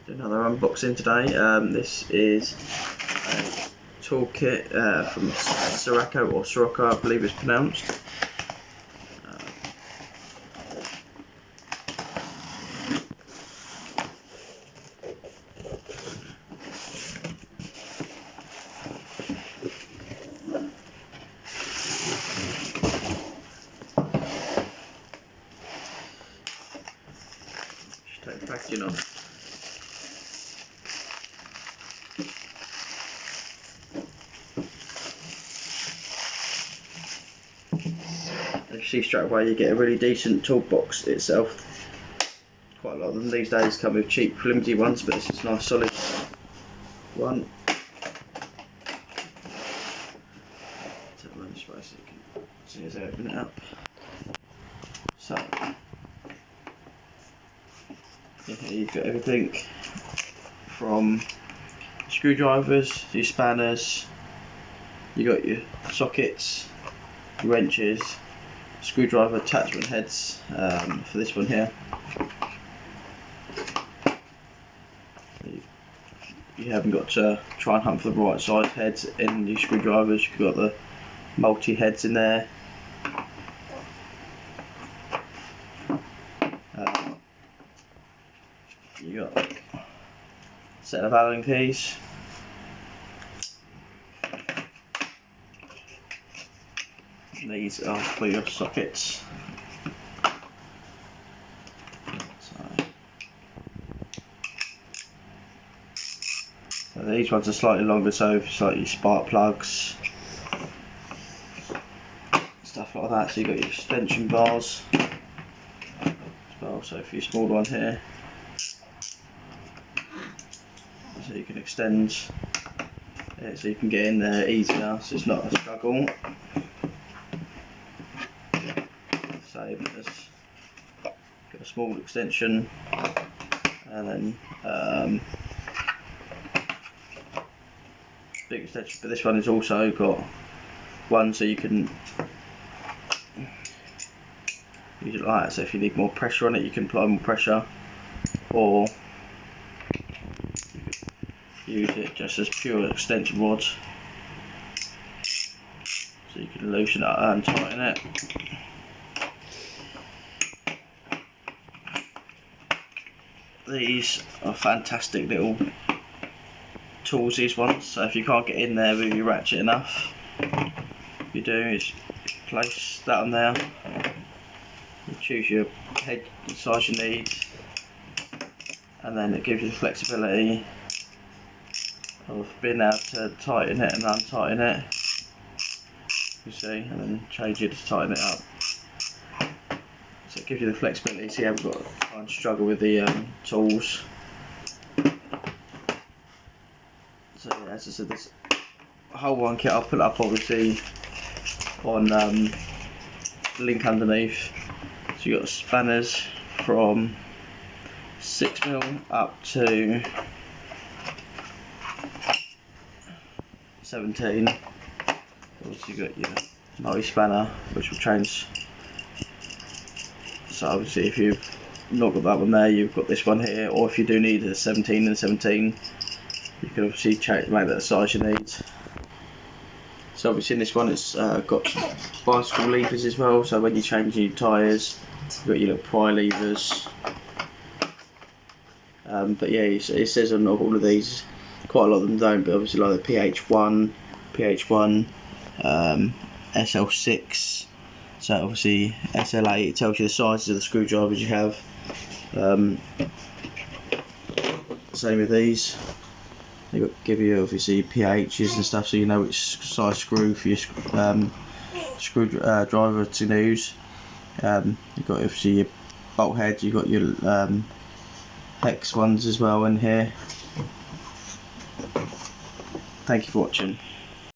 Do another unboxing today. This is a toolkit from Sorako, or Sorako I believe it's pronounced. Just take the packaging off. As you see straight away, you get a really decent toolbox itself. Quite a lot of them these days come with cheap, flimsy ones, but this is a nice solid one. Take one this way so you can see as I open it up. So, here you've got everything from screwdrivers, your spanners, you got your sockets, your wrenches, screwdriver attachment heads for this one here. You haven't got to try and hunt for the right size heads in your screwdrivers. You've got the multi heads in there. You got a set of Allen keys. These are for your sockets. So these ones are slightly longer, so it's like your spark plugs, stuff like that. So you've got your extension bars as well, so for your small one here, so you can extend it so you can get in there easier, so it's not a struggle. Same as got a small extension, and then big extension, but this one has also got one so you can use it like that, so if you need more pressure on it you can apply more pressure, or use it just as pure extension rods, so you can loosen it and tighten it. These are fantastic little tools, these ones, so if you can't get in there with your ratchet enough, what you do is place that on there, you choose your head the size you need, and then it gives you the flexibility of being able to tighten it and untighten it, you see, and then change it to tighten it up. So it gives you the flexibility, so you haven't got to try and struggle with the tools. So yeah, as I said, this whole one kit, I'll put it up obviously on the link underneath. So you got spanners from 6mm up to 17. Obviously you got your multi-spanner, which will change. So obviously if you've not got that one there, you've got this one here, or if you do need a 17 and 17, you can obviously make that the size you need. So obviously in this one it's got bicycle levers as well, so when you change your tyres you've got your little pry levers. But yeah, it says on all of these, quite a lot of them don't, but obviously like the PH1, SL6, so obviously SL8, it tells you the sizes of the screwdrivers you have. Same with these. They give you obviously pHs and stuff, so you know which size screw for your screwdriver to use. You've got obviously your bolt heads, you've got your hex ones as well in here. Thank you for watching.